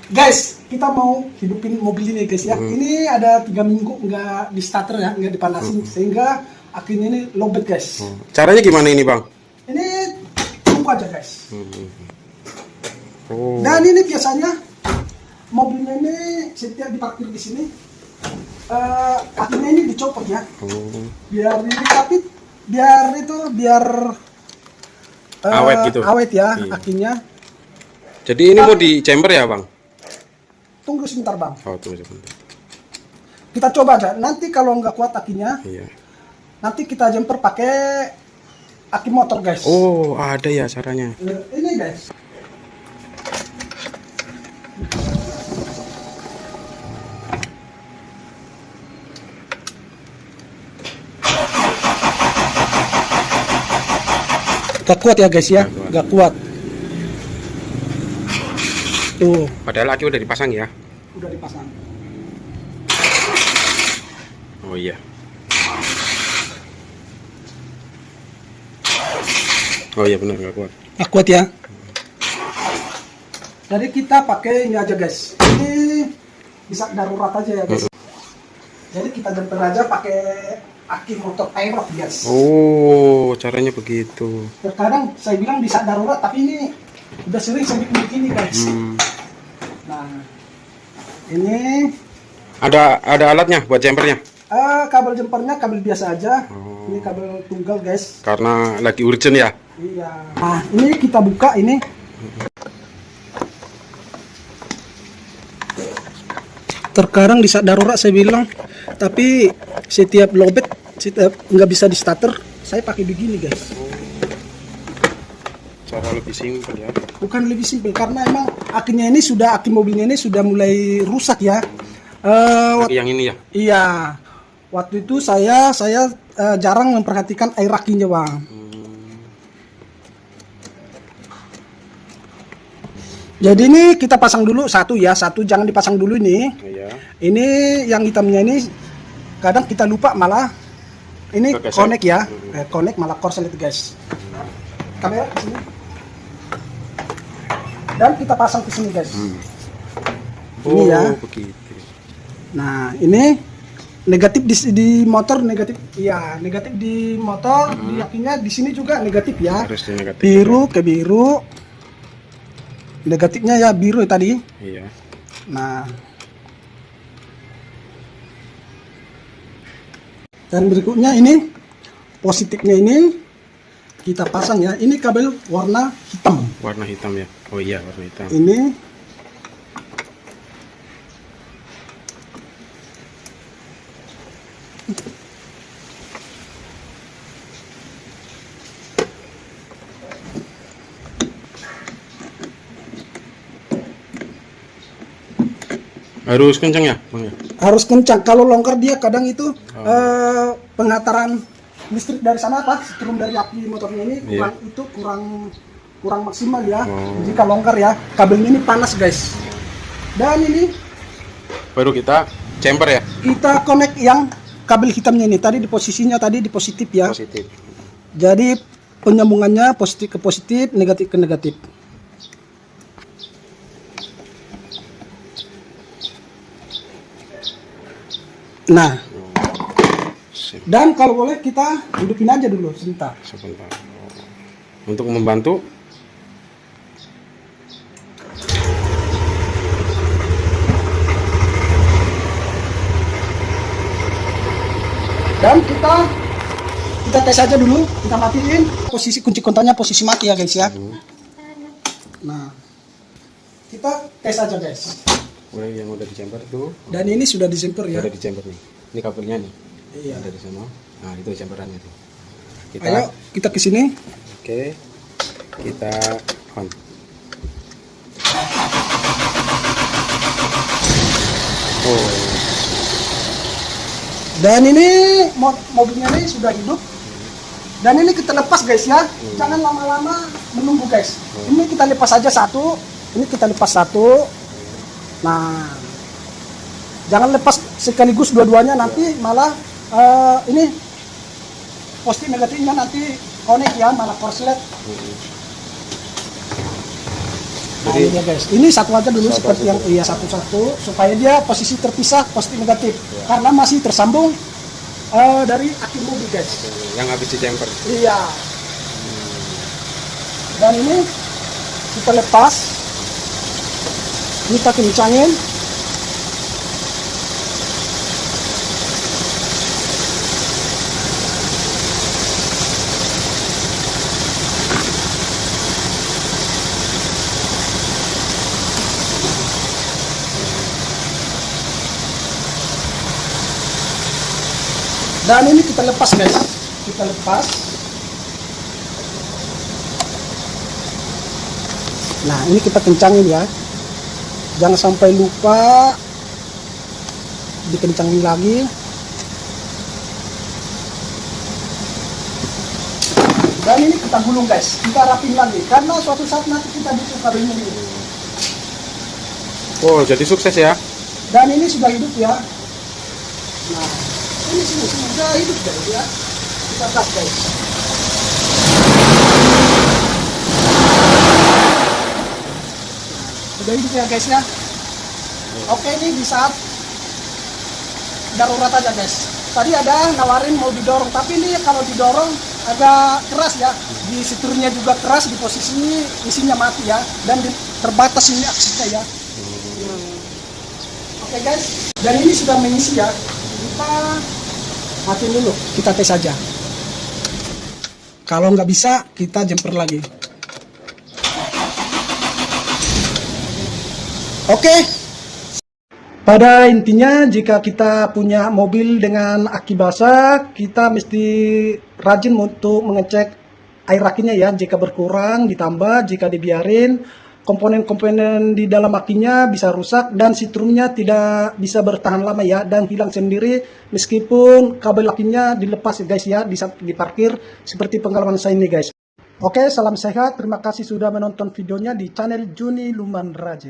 Guys, kita mau hidupin mobil ini guys ya. Ini ada 3 minggu nggak di starter ya, nggak dipanasin, sehingga akhirnya ini lowbat guys. Caranya gimana ini bang? Ini tunggu aja guys. Oh. Dan ini biasanya mobilnya ini setiap diparkir di sini, akhirnya ini dicopot ya, biar ini kapit, biar awet gitu. Awet ya, iya. Akhirnya. Jadi ini mau di chamber ya bang? Tunggu sebentar bang. Oh tunggu sebentar. Kita coba aja. Nanti kalau nggak kuat akinya, Iya. nanti kita jumper pakai aki motor guys. Oh ada ya caranya. Ini guys. Gak kuat ya guys ya, gak kuat. Tuh. Padahal aki udah dipasang ya? Udah dipasang. Oh iya. Oh iya benar nggak kuat. Gak kuat ya. Jadi kita pakai ini aja guys. Ini bisa darurat aja ya guys. Jadi kita jumper aja pakai aki motor aerob guys. Oh caranya begitu. Terkadang saya bilang bisa darurat, tapi ini udah sering saya bikin begini guys. Nah, ini ada alatnya buat jumpernya? kabel jumpernya kabel biasa aja. Ini kabel tunggal guys. Karena lagi urgent ya? Iya. Nah, ini kita buka ini. Terkadang di saat darurat saya bilang, tapi setiap lowbat, setiap nggak bisa di starter, saya pakai begini guys. Cara lebih simpel ya? Bukan lebih simpel, karena emang akinya ini aki mobilnya ini sudah mulai rusak ya. Yang ini ya? Iya. Waktu itu saya jarang memperhatikan air akinya bang. Jadi ini kita pasang dulu satu ya, satu jangan dipasang dulu ini. Iya. Ini yang hitamnya ini kadang kita lupa malah ini connect ya, connect malah korslet guys. Kamera ke sini. Dan kita pasang ke sini guys. Ini ya. Begitu. Nah ini negatif di motor negatif, iya negatif di motor, di akinya di sini juga negatif ya. Harus di negatif biru juga. Ke biru. Negatifnya ya biru tadi. Iya. Nah, dan berikutnya ini positifnya ini kita pasang ya. Ini kabel warna hitam. Warna hitam ya? Oh iya warna hitam. Ini harus kencang ya bang ya? harus kencang. Kalau longgar dia kadang itu pengataran listrik dari sana apa strum dari aki motornya ini kurang maksimal ya. Jika longgar ya, kabelnya ini panas guys. Dan ini baru kita chamber ya? kita connect yang kabel hitamnya ini tadi di posisinya tadi di positif ya. Positif. Jadi penyambungannya positif ke positif, negatif ke negatif. Nah, dan kalau boleh kita hidupin aja dulu sebentar. Sebentar. Untuk membantu. Dan kita tes aja dulu, kita matiin posisi kunci kontaknya posisi mati ya guys ya. Nah, kita tes aja guys. Udah yang udah di chamber tuh. Dan ini sudah dijumper ya. Udah di chamber nih. Ini kabelnya nih. Iya. Ada di sana. Nah itu chamberannya tuh. Ayo kita ke sini. Oke. Kita on. Oh. Dan ini mobilnya ini sudah hidup. Dan ini kita lepas guys ya. Jangan lama-lama menunggu guys. Ini kita lepas aja satu. Ini kita lepas satu. Nah, jangan lepas sekaligus dua-duanya, nanti malah ini positif negatifnya nanti connect ya, malah korslet. Nah, ini dia guys. Ini satu aja dulu seperti yang iya satu-satu supaya dia posisi terpisah positif negatif karena masih tersambung dari aki mobil guys. Yang habis dijemper. Iya. Dan ini kita lepas. Ini kita kencangin. Dan ini kita lepas guys, kita lepas. Nah ini kita kencangin ya, jangan sampai lupa, dikencangin lagi. Dan ini kita gulung guys, kita rapin lagi, karena suatu saat nanti kita butuh kabelnya ini. Oh, jadi sukses ya? Dan ini sudah hidup ya. Nah, ini sudah hidup guys ya. Kita gas guys. Sudah hidup ya guys ya. Oke, ini di saat darurat aja guys. Tadi ada nawarin mau didorong, tapi ini kalau didorong agak keras ya. Di setirnya juga keras, di posisi ini mesinnya mati ya, dan terbatas ini aksesnya ya. Oke guys, dan ini sudah mengisi ya. Kita matiin dulu, kita tes saja. Kalau nggak bisa, kita jumper lagi. Oke. Pada intinya, jika kita punya mobil dengan aki basah, kita mesti rajin untuk mengecek air akinya ya. Jika berkurang, ditambah. Jika dibiarin, komponen-komponen di dalam akinya bisa rusak dan setrumnya tidak bisa bertahan lama ya, dan hilang sendiri meskipun kabel akinya dilepas guys ya, di parkir seperti pengalaman saya ini guys. Oke, salam sehat. Terima kasih sudah menonton videonya di channel Juni Luman Raja.